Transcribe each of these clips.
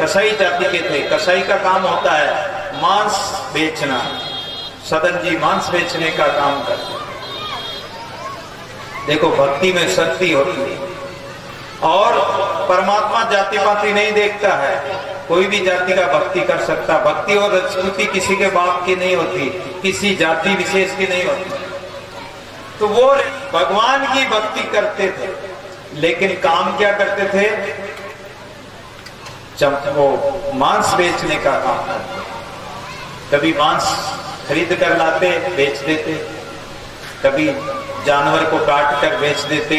कसाई जाति के थे। कसाई का काम होता है मांस बेचना। सदन जी मांस बेचने का काम करते। देखो भक्ति में शक्ति होती है और परमात्मा जाति पाति नहीं देखता है, कोई भी जाति का भक्ति कर सकता। भक्ति और स्तुति किसी के बाप की नहीं होती, किसी जाति विशेष की नहीं होती। तो वो भगवान की भक्ति करते थे, लेकिन काम क्या करते थे? जब वो मांस बेचने का काम करते, कभी मांस खरीद कर लाते बेच देते, कभी जानवर को काट कर बेच देते,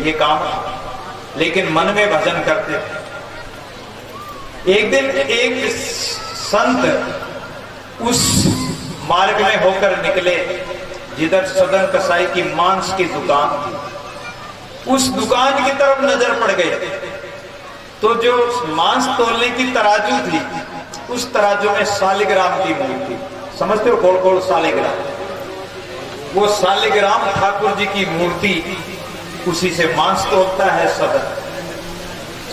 ये काम। लेकिन मन में भजन करते थे। एक दिन एक संत उस मार्ग में होकर निकले जिधर सदन कसाई की मांस की दुकान थी। उस दुकान की तरफ नजर पड़ गई तो जो मांस तोलने की तराजू थी, उस तराजू में शालिग्राम की मूर्ति, समझते हो, गोल गोल शालिग्राम, वो शालिग्राम ठाकुर जी की मूर्ति, उसी से मांस तोलता है सदन।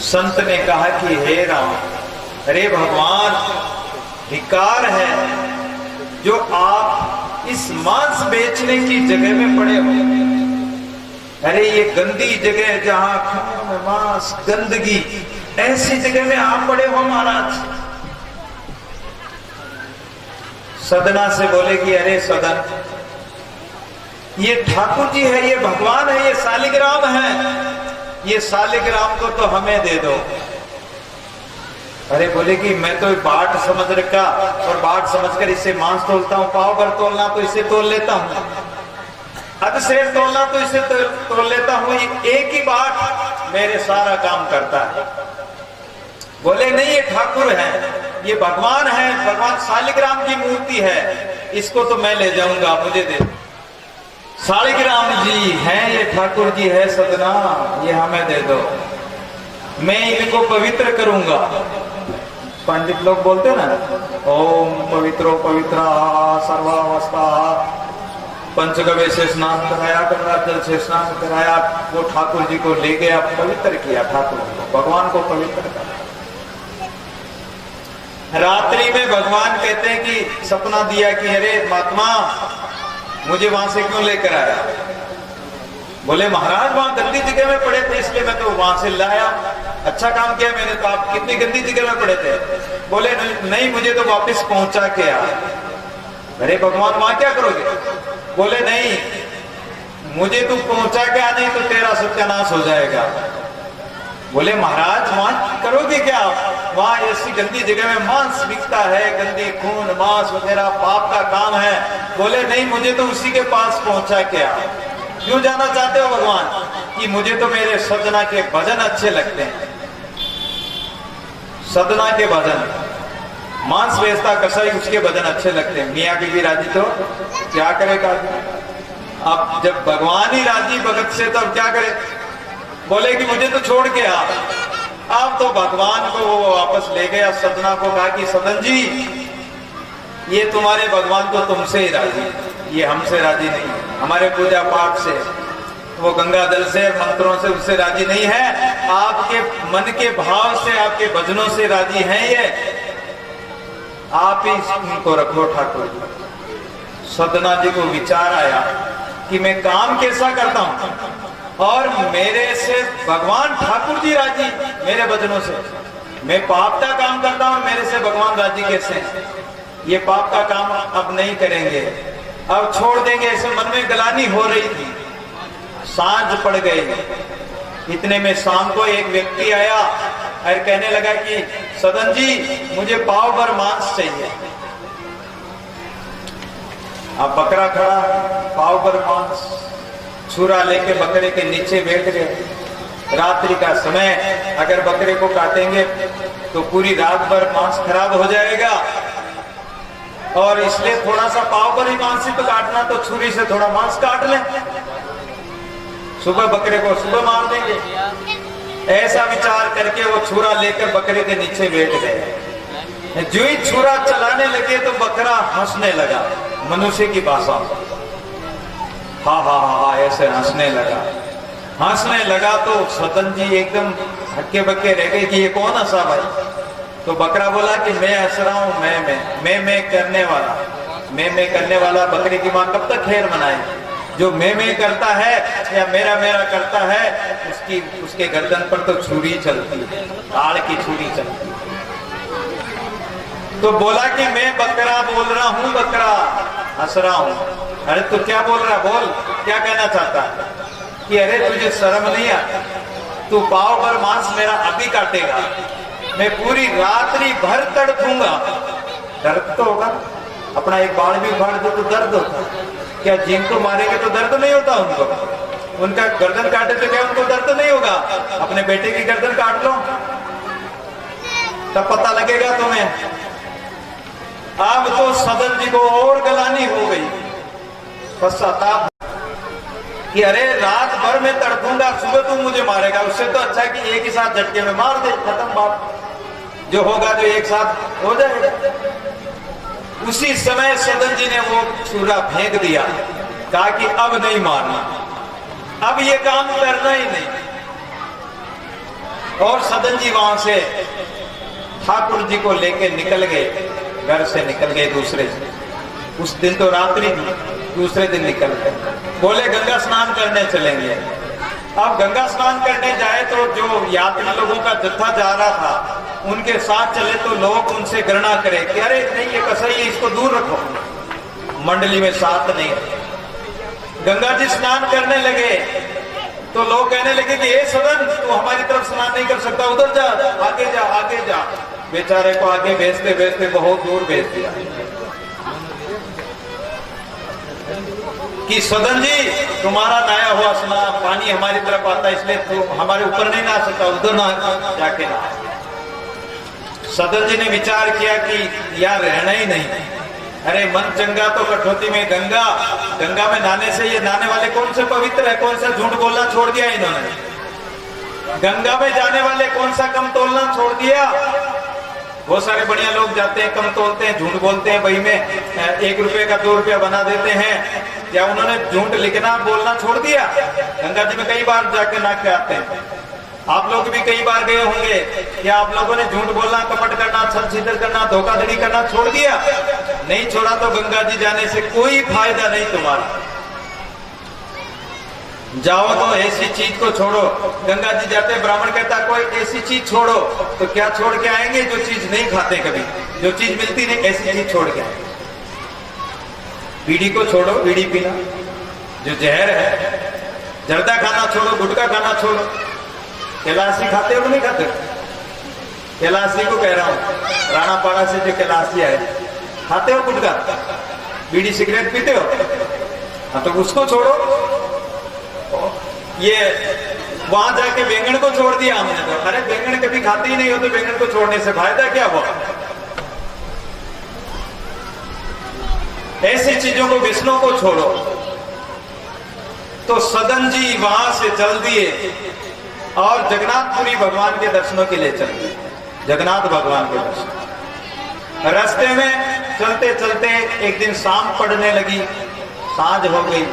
संत ने कहा कि हे राम, अरे भगवान, धिक्कार है जो आप इस मांस बेचने की जगह में पड़े हो। अरे ये गंदी जगह जहां खून मांस गंदगी, ऐसी जगह में आप पड़े हो महाराज। सदना से बोले कि अरे सदन, ये ठाकुर जी है, ये भगवान है, ये शालिग्राम है, ये शालिग्राम को तो हमें दे दो। अरे बोले कि मैं तो बाट समझ रखा और बाट समझकर इसे मांस तोलता हूँ, पाव भर तोलना तो इसे तोल लेता हूँ, अध शेर तोलना तो इसे तोल लेता हूँ, एक ही बाट मेरे सारा काम करता है। बोले नहीं, ये ठाकुर है, ये भगवान है, भगवान शालिग्राम की मूर्ति है, इसको तो मैं ले जाऊंगा, मुझे दे। शालिग्राम जी हैं, ये ठाकुर जी है सदना, ये हमें दे दो, मैं इनको पवित्र करूंगा। पंडित लोग बोलते ना, ओम पवित्रो पवित्रा सर्वावस्था, पंचगव्य से स्नान कराया, गंगा जल से स्नान कराया, वो ठाकुर जी को ले गया, पवित्र किया, ठाकुर जी को, भगवान को पवित्र किया। रात्रि में भगवान कहते हैं कि सपना दिया कि अरे महात्मा, मुझे वहां से क्यों लेकर आया? बोले महाराज वहां गंदी जगह में पड़े थे, इसलिए मैं तो वहां से लाया। अच्छा काम किया मैंने, तो आप कितनी गंदी जगह में पड़े थे? बोले नहीं, मुझे तो वापस पहुंचा के आ। अरे भगवान, वहां क्या करोगे? बोले नहीं, मुझे तो पहुंचा के आ, नहीं तो तेरा सत्यानाश हो जाएगा। बोले महाराज, वहां करोगे क्या? वहां ऐसी गंदी जगह में मांस बिकता है, गंदी खून मांस वगैरह पाप का काम है। बोले नहीं, मुझे तो उसी के पास पहुंचा क्या। क्यों जाना चाहते हो भगवान? कि मुझे तो मेरे सदना के भजन अच्छे लगते हैं, सदना के भजन, मांस बेचता कसाई, उसके भजन अच्छे लगते हैं। मियाँ बीवी राजी तो क्या करेगा? अब जब भगवान ही राजी भगत से, तो अब क्या करे? बोले कि मुझे तो छोड़ के आ। अब तो भगवान को वो वापस ले गया, सदना को कहा कि सदन जी, ये तुम्हारे भगवान तो तुमसे ही राजी, ये हमसे राजी नहीं, हमारे पूजा पाठ से, वो गंगा जल से, मंत्रों से उससे राजी नहीं है, आपके मन के भाव से, आपके भजनों से राजी हैं ये, आप ही इनको रखो ठाकुर। सदना जी को विचार आया कि मैं काम कैसा करता हूं और मेरे से भगवान ठाकुर जी राजी, मेरे भजनों से। मैं पाप का काम करता हूं, मेरे से भगवान राजी कैसे? ये पाप का काम अब नहीं करेंगे, अब छोड़ देंगे, ऐसे मन में गलानी हो रही थी। सांझ पड़ गई, इतने में शाम को एक व्यक्ति आया और कहने लगा कि सदन जी, मुझे पाव भर मांस चाहिए। अब बकरा खड़ा, पाव भर मांस, छुरा लेके बकरे के नीचे बैठ गए। रात्रि का समय, अगर बकरे को काटेंगे तो पूरी रात भर मांस खराब हो जाएगा, और इसलिए थोड़ा सा पाव भर ही मांस ही तो काटना, तो छुरी से थोड़ा मांस काट लें, सुबह बकरे को सुबह मार देंगे। ऐसा विचार करके वो छुरा लेकर बकरे के नीचे बैठ गए। जो ही छुरा चलाने लगे तो बकरा हंसने लगा, मनुष्य की भाषा, हा हा हा, ऐसे हंसने लगा तो सदन जी एकदम हक्के बक्के रह गए कि ये कौन हंसा भाई? तो बकरा बोला कि मैं हंस रहा हूं, मैं करने वाला, मैं करने वाला बकरे की माँ कब तक खैर मनाए? जो मैं करता है या मेरा करता है, उसके गर्दन पर तो छुरी चलती है, ताड़ की छुरी चलती है। तो बोला कि मैं बकरा बोल रहा हूं, बकरा हंस रहा हूं। अरे तू क्या बोल रहा, बोल क्या कहना चाहता है? कि अरे तुझे शर्म नहीं आता? तू पाव भर मांस मेरा अभी काटेगा, मैं पूरी रात्रि भर तड़पूंगा। दर्द तो होगा, अपना एक बाल भी उखाड़ दो तो दर्द होता। क्या जिनको मारेंगे तो दर्द नहीं होता उनको? उनका गर्दन काटे तो क्या उनको दर्द नहीं होगा? अपने बेटे की गर्दन काट लो तब पता लगेगा तुम्हें। अब तो सदन जी को और गलानी हो गई, पश्चाताप कि अरे रात भर में तड़पूंगा, सुबह तू मुझे मारेगा, उससे तो अच्छा कि एक ही साथ झटके में मार दे, खत्म बात, जो होगा जो एक साथ हो जाएगा। उसी समय सदन जी ने वो छुरा फेंक दिया, कहा कि अब नहीं मारना, अब ये काम करना ही नहीं। और सदन जी वहां से ठाकुर जी को लेके निकल गए, घर से निकल गए दूसरे से। उस दिन तो रात्रि, दूसरे दिन निकल गए, बोले गंगा स्नान करने चलेंगे। अब गंगा स्नान करने जाए तो जो यात्री लोगों का जत्था जा रहा था, उनके साथ चले तो लोग उनसे घृणा करें कि अरे नहीं ये कसाई है, इसको दूर रखो, मंडली में साथ नहीं। गंगा जी स्नान करने लगे तो लोग कहने लगे कि ये सदन तू हमारी तरफ स्नान नहीं कर सकता, उधर जा, आगे जा, आगे जा। बेचारे को आगे भेजते भेजते बहुत दूर भेज दिया कि सदन जी तुम्हारा नया हुआ स्नान पानी हमारी तरफ आता है, इसलिए तू हमारे ऊपर नहीं नहा सकता, उधर ना जाके नहा। सदन जी ने विचार किया कि यार रहना ही नहीं, अरे मन चंगा तो कठौती में गंगा, गंगा में नहाने से ये नहाने वाले कौन से पवित्र है, कौन सा झूठ बोलना छोड़ दिया इन्होंने, गंगा में जाने वाले कौन सा कम तोलना छोड़ दिया। बहुत सारे बढ़िया लोग जाते हैं, कम तोलते हैं, झूठ बोलते हैं, बही में 1 रुपए का 2 रुपया बना देते हैं। क्या उन्होंने झूठ लिखना बोलना छोड़ दिया? गंगा जी में कई बार जाके नहा के आते हैं, आप लोग भी कई बार गए होंगे। क्या आप लोगों ने झूठ बोलना, कपट करना, छल छीतर करना, धोखाधड़ी करना छोड़ दिया? नहीं छोड़ा तो गंगा जी जाने से कोई फायदा नहीं तुम्हारा। जाओ तो ऐसी चीज को छोड़ो। गंगा जी जाते ब्राह्मण कहता कोई ऐसी चीज छोड़ो, तो क्या छोड़ के आएंगे? जो चीज नहीं खाते कभी, जो चीज मिलती नहीं, ऐसी चीज छोड़ के आएंगे। बीड़ी को छोड़ो, बीड़ी पीना जो जहर है, जर्दा खाना छोड़ो, गुटखा खाना छोड़ो। कैलाशी खाते हो नहीं खाते? कैलाशी को कह रहा हूं, राणापाड़ा से जो कैलाशी है, खाते हो गुटखा, बीड़ी सिगरेट पीते हो? हाँ तो उसको छोड़ो। ये वहां जाके बैंगन को छोड़ दिया हमने तो, अरे बैंगन कभी खाते ही नहीं हो तो बैंगन को छोड़ने से फायदा क्या हुआ? ऐसी चीजों को, विष्णु को छोड़ो। तो सदन जी वहां से चल दिए और जगन्नाथपुरी भगवान के दर्शनों के लिए चल दिए, जगन्नाथ भगवान के दर्शन। रास्ते में चलते चलते एक दिन शाम पड़ने लगी, सांझ हो गई।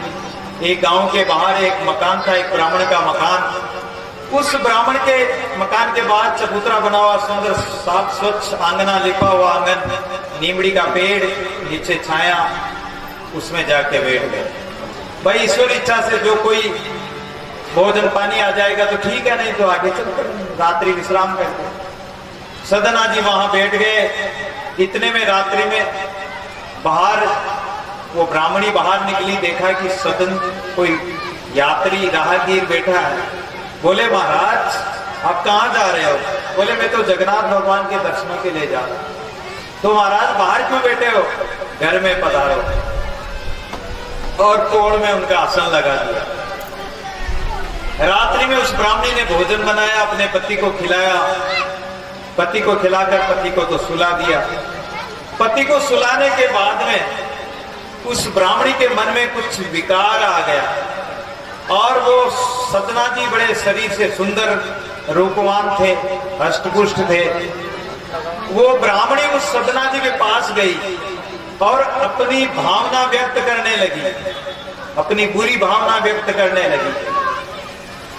एक गांव के बाहर एक मकान था, एक ब्राह्मण का मकान। उस ब्राह्मण के मकान के बाद चबूतरा बना हुआ, सुंदर साफ स्वच्छ आंगना, लिपा हुआ आंगन, नीमड़ी का पेड़, नीचे छाया, उसमें जाके बैठ गए। भाई ईश्वर इच्छा से जो कोई भोजन पानी आ जाएगा तो ठीक है, नहीं तो आगे चलते रात्रि विश्राम करते। सदना जी वहां बैठ गए। इतने में रात्रि में बाहर वो ब्राह्मणी बाहर निकली, देखा कि सदन कोई यात्री राहगीर बैठा है। बोले महाराज आप कहाँ जा रहे हो? बोले मैं तो जगन्नाथ भगवान के दर्शनों के लिए जा रहा हूं। तो महाराज बाहर क्यों बैठे हो? घर में पधारो। और कोण में उनका आसन लगा दिया। रात्रि में उस ब्राह्मणी ने भोजन बनाया, अपने पति को खिलाया। पति को खिलाकर पति को तो सुला दिया। पति को सुलाने के बाद में उस ब्राह्मणी के मन में कुछ विकार आ गया और वो सदना जी बड़े शरीर से सुंदर रूपवान थे, हष्टपुष्ट थे। वो ब्राह्मणी उस सदना जी के पास गई और अपनी भावना व्यक्त करने लगी, अपनी बुरी भावना व्यक्त करने लगी।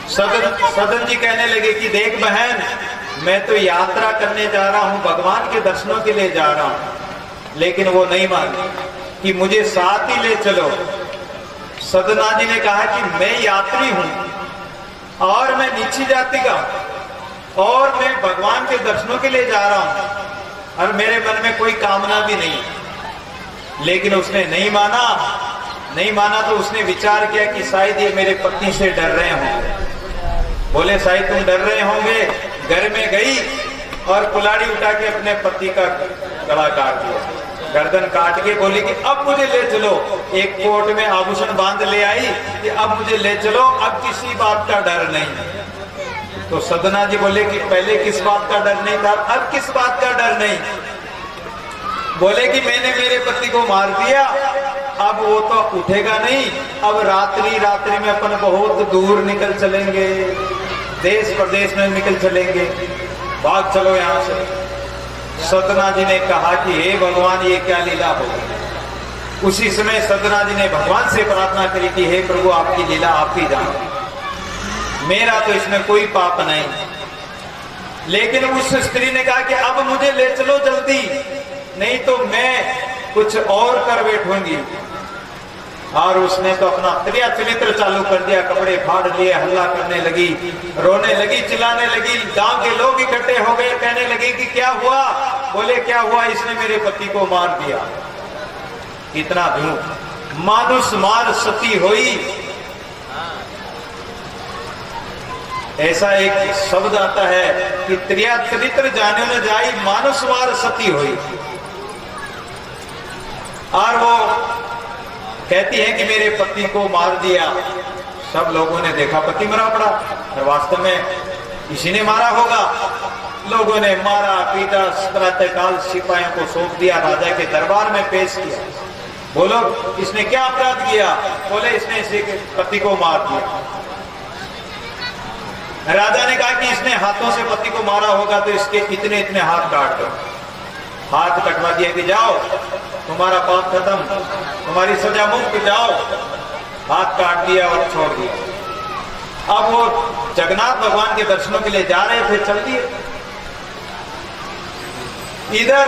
सदन जी कहने लगे कि देख बहन, मैं तो यात्रा करने जा रहा हूं, भगवान के दर्शनों के लिए जा रहा हूं। लेकिन वो नहीं मानी कि मुझे साथ ही ले चलो। सदना जी ने कहा कि मैं यात्री हूं और मैं नीची जाति का और मैं भगवान के दर्शनों के लिए जा रहा हूं और मेरे मन में कोई कामना भी नहीं। लेकिन उसने नहीं माना तो उसने विचार किया कि शायद ये मेरे पत्नी से डर रहे होंगे। बोले शायद तुम डर रहे होंगे। घर में गई और कुल्हाड़ी उठा के अपने पति का गला काट दिया, गर्दन काट के बोली कि अब मुझे ले चलो। एक कोट में आभूषण बांध ले आई कि अब मुझे ले चलो, अब किसी बात का डर नहीं। तो सदना जी बोले कि पहले किस बात का डर नहीं था, अब किस बात का डर नहीं? बोले कि मैंने मेरे पति को मार दिया, अब वो तो उठेगा नहीं। अब रात्रि में अपन बहुत दूर निकल चलेंगे, देश प्रदेश में निकल चलेंगे, भाग चलो यहाँ से। सदना जी ने कहा कि हे भगवान, ये क्या लीला हो गई। उसी समय सदना जी ने भगवान से प्रार्थना करी कि हे प्रभु, आपकी लीला आप ही जानो, मेरा तो इसमें कोई पाप नहीं। लेकिन उस स्त्री ने कहा कि अब मुझे ले चलो जल्दी, नहीं तो मैं कुछ और कर बैठूंगी। और उसने तो अपना त्रिया चरित्र चालू कर दिया, कपड़े फाड़ लिए, हल्ला करने लगी, रोने लगी, चिल्लाने लगी। गांव के लोग इकट्ठे हो गए, कहने लगे कि क्या हुआ? बोले क्या हुआ, इसने मेरे पति को मार दिया। इतना झूठ। मानुष मार सती होई, ऐसा एक शब्द आता है कि त्रिया चरित्र जाने न जाई, मानुष मार सती होई। और वो कहती है कि मेरे पति को मार दिया। सब लोगों ने देखा पति मरा पड़ा, और वास्तव में इसी ने मारा होगा। लोगों ने मारा पीटा, प्रातःकाल सिपाहियों को सौंप दिया, राजा के दरबार में पेश किया। बोलो इसने क्या अपराध किया? बोले इसने इसी के पति को मार दिया। राजा ने कहा कि इसने हाथों से पति को मारा होगा तो इसके इतने इतने हाथ काट दो। हाथ कटवा दिया कि जाओ तुम्हारा पाप खत्म, तुम्हारी सजा मुक्त, जाओ। हाथ काट दिया और छोड़ दिया। अब वो जगन्नाथ भगवान के दर्शनों के लिए जा रहे थे, चल दिए। इधर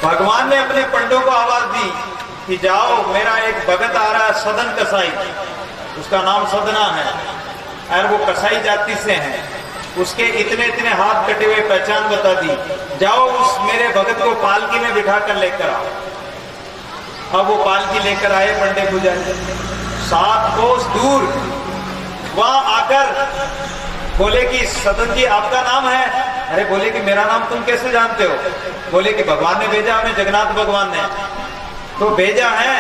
भगवान ने अपने पंडों को आवाज दी कि जाओ, मेरा एक भगत आ रहा है, सदन कसाई, उसका नाम सदना है और वो कसाई जाति से है। उसके इतने इतने हाथ कटे हुए पहचान बता दी, जाओ उस मेरे भगत को पालकी में बिठा कर लेकर आओ। अब वो पालकी लेकर आए पंडे पुजारी, 7 कोस दूर। वहां आकर बोले कि सदन जी आपका नाम है? अरे बोले कि मेरा नाम तुम कैसे जानते हो? बोले कि भगवान ने भेजा हमें, जगन्नाथ भगवान ने। तो भेजा है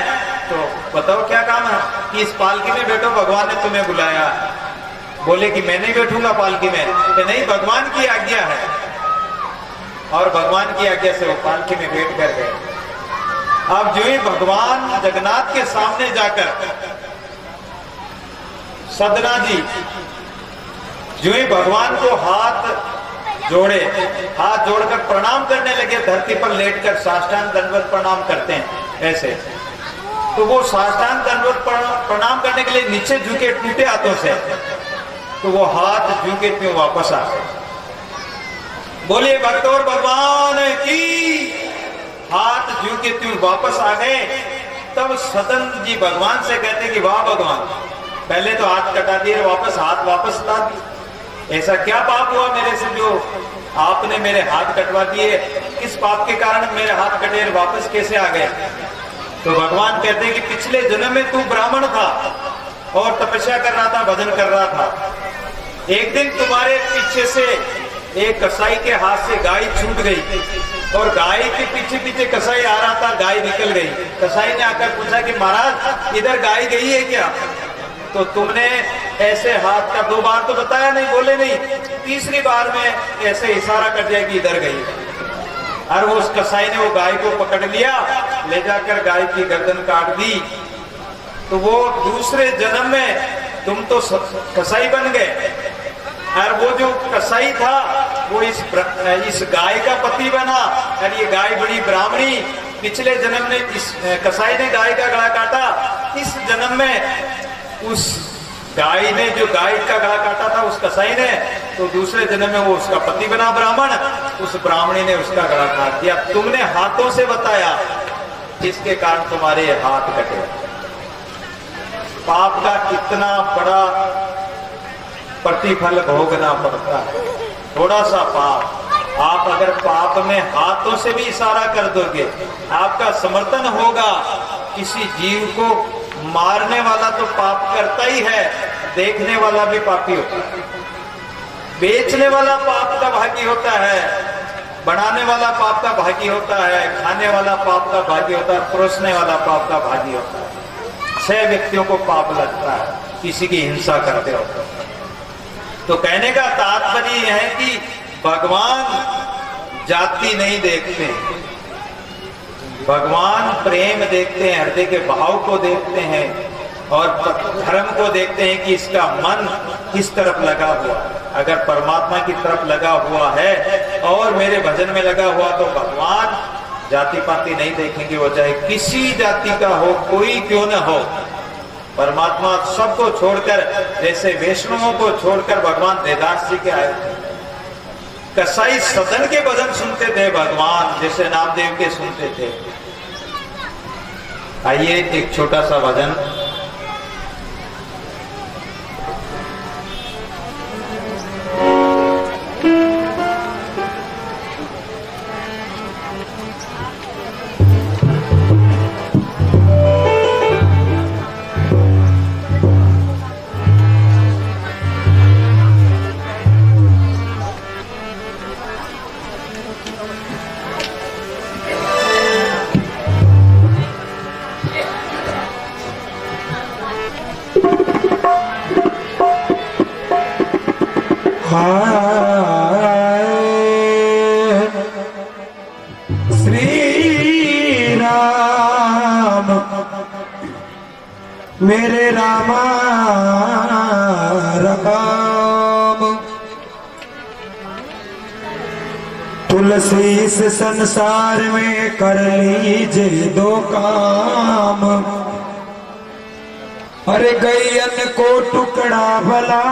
तो बताओ क्या काम है? कि इस पालकी में बैठो, भगवान ने तुम्हें बुलाया। बोले कि मैं नहीं बैठूंगा पालकी में। कि नहीं, भगवान की आज्ञा है। और भगवान की आज्ञा से वो पालकी में बैठ कर गए। अब जो ही भगवान जगन्नाथ के सामने जाकर सदना जी जो ही भगवान को हाथ जोड़े, हाथ जोड़कर प्रणाम करने लगे, धरती पर लेटकर साष्टांग दंडवत प्रणाम करते हैं ऐसे। तो वो साष्टांग दंडवत प्रणाम करने के लिए नीचे झुके टूटे हाथों से, तो वो हाथ झुके थे वापस आ गए। बोले भक्त और भगवान की, हाथ झुके थे वापस आ गए। तब सदन जी भगवान से कहते कि वाह भगवान, पहले तो हाथ कटा दिए, वापस हाथ वापस ला दिए। ऐसा क्या पाप हुआ मेरे से जो आपने मेरे हाथ कटवा दिए? किस पाप के कारण मेरे हाथ कटे और वापस कैसे आ गए? तो भगवान कहते हैं कि पिछले जन्म में तू ब्राह्मण था और तपस्या कर रहा था, भजन कर रहा था। एक दिन तुम्हारे पीछे से एक कसाई के हाथ से गाय छूट गई और गाय के पीछे पीछे कसाई आ रहा था, गाय निकल गई। कसाई ने आकर पूछा कि महाराज इधर गाय गई है क्या? तो तुमने ऐसे हाथ का 2 बार तो बताया नहीं, बोले नहीं। तीसरी बार में ऐसे इशारा कर दिया कि इधर गई। और वो उस कसाई ने वो गाय को पकड़ लिया, ले जाकर गाय की गर्दन काट दी। तो वो दूसरे जन्म में तुम तो कसाई बन गए, और वो जो कसाई था वो इस गाय का पति बना। और ये गाय बड़ी ब्राह्मणी, पिछले जन्म में इस कसाई ने गाय का गला काटा, इस जन्म में उस गाय ने जो गाय का गला काटा था उस कसाई ने, तो दूसरे जन्म में वो उसका पति बना ब्राह्मण, उस ब्राह्मणी ने उसका गला काट दिया। तुमने हाथों से बताया, जिसके कारण तुम्हारे हाथ कटे। पाप का कितना बड़ा प्रतिफल भोगना पड़ता है। थोड़ा सा पाप, आप अगर पाप में हाथों से भी इशारा कर दोगे, आपका समर्थन होगा। किसी जीव को मारने वाला तो पाप करता ही है, देखने वाला भी पापी होता है। बेचने वाला पाप का भागी होता है, बनाने वाला पाप का भागी होता है, खाने वाला पाप का भागी होता है, परोसने वाला पाप का भागी होता है। 6 व्यक्तियों को पाप लगता है किसी की हिंसा करते हो। तो कहने का तात्पर्य यह है कि भगवान जाति नहीं देखते, भगवान प्रेम देखते हैं, हृदय के भाव को देखते हैं और धर्म को देखते हैं कि इसका मन किस तरफ लगा हुआ। अगर परमात्मा की तरफ लगा हुआ है और मेरे भजन में लगा हुआ, तो भगवान जाति पाति नहीं देखेंगे, वो चाहे किसी जाति का हो, कोई क्यों न हो। परमात्मा सबको छोड़कर, जैसे वैष्णवों को छोड़कर भगवान देवदास जी के आए थे। कसाई सदन के भजन सुनते थे, भगवान जैसे नामदेव के सुनते थे। आइए एक छोटा सा भजन। श्री राम मेरे रामा राम, तुलसी इस संसार में कर लीजिए 2 काम। अरे गैयन को टुकड़ा भला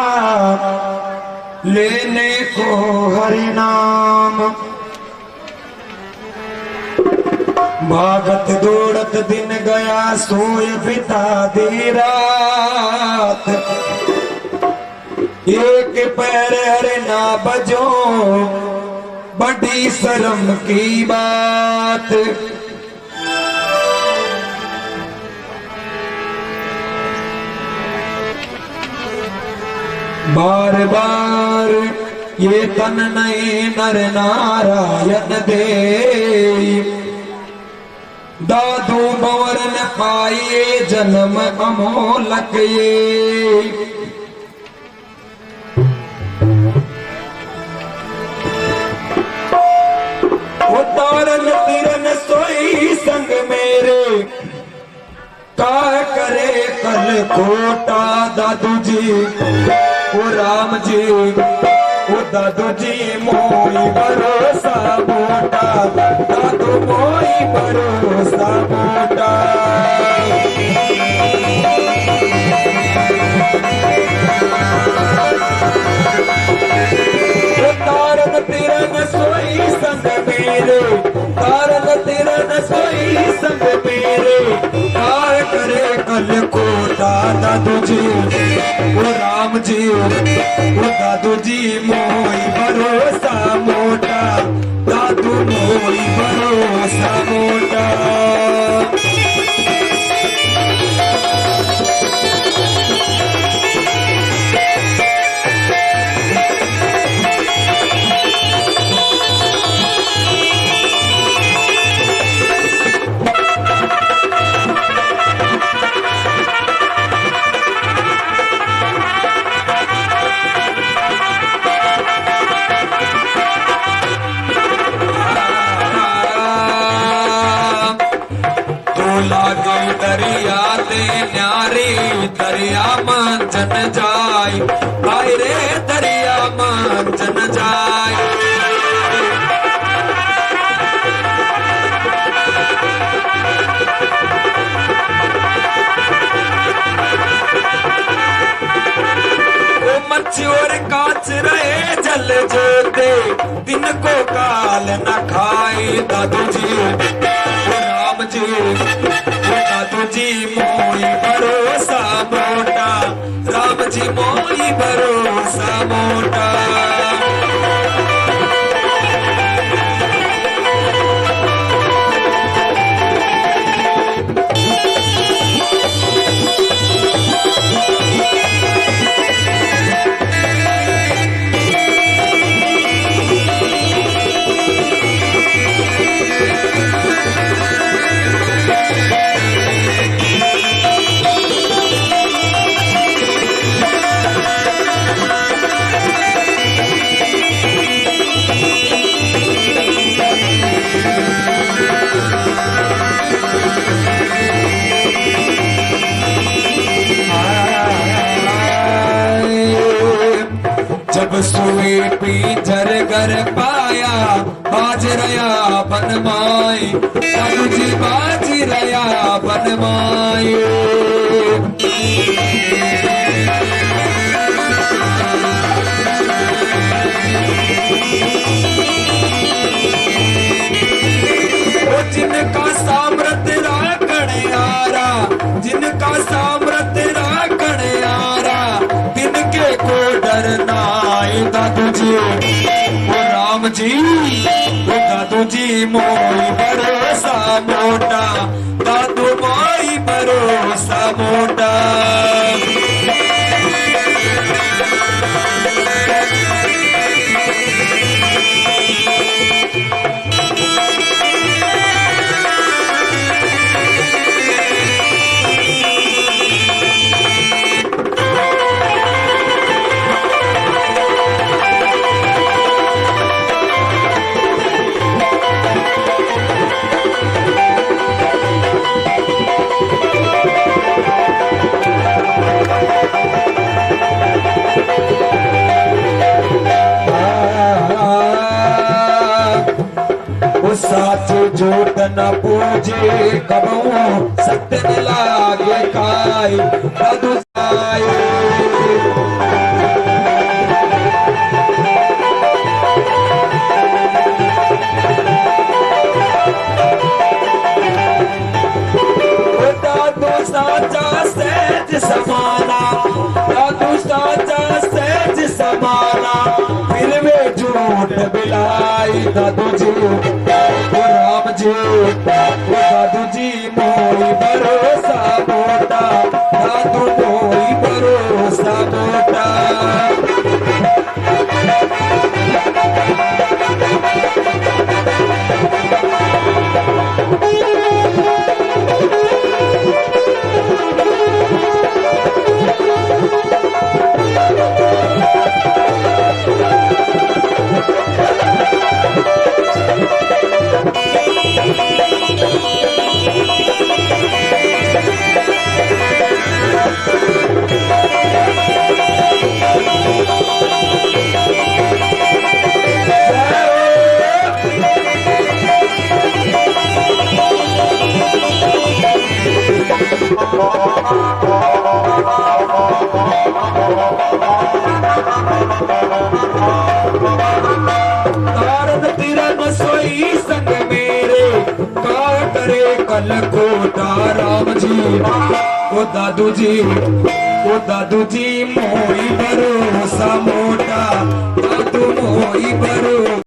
लेने को हरि नाम। भागत दौड़त दिन गया, सोए बिता दी रात। एक पैर हरे ना बजो, बड़ी शर्म की बात। बार बार ये तन नए नर नारायण दे, दादू बवर न पाए जन्म अमोलक ये। उतारन तिरन सोई संग मेरे, का करे कल खोटा दादू जी ओ राम जी, ओ दादू जी मोई भरोसा मोटा, दादू मोई भरोसा मोटा। तारन तिरन सोई संग मेरे, तारन तिरन सोई संग मेरे, काय करे कल कोटा दादू जी ओ राम जी, ओ दादू जी मोई भरोसा मोटा, दादू मोई भरोसा मोटा। लागे दरिया दे न्यारी, दरिया मंजन जाय, हाय रे दरिया मंजन जाय। दादू जी ओ राम जी ओ दादू जी मोई भरोसा मोटा राम जी मोई भरोसा मोटा जब सोए पिंजर घर पाया बाज रया बनमाई दादू जी बाज रया बनमाई जिनका सामर्थ राखण यारा जिनका सामर्थ राखण यारा तिनके को डरना दादू जी ओ राम जी ओ दादू जी मोई भरोसा मोटा दादू मोई भरोसा मोटा साच जोत न पूजे कबू सत्य न लागे खाई दादू जाए दादू साचा सहज समाना दादू साचा सहज समाना फिर वे झूठ बिलाई दादू जी राम जी दादू जी मोई भरोसा मोटा दादू मोई भरोसा मोटा कल कोटा राम जी ओ दादू जी मोई भरोसा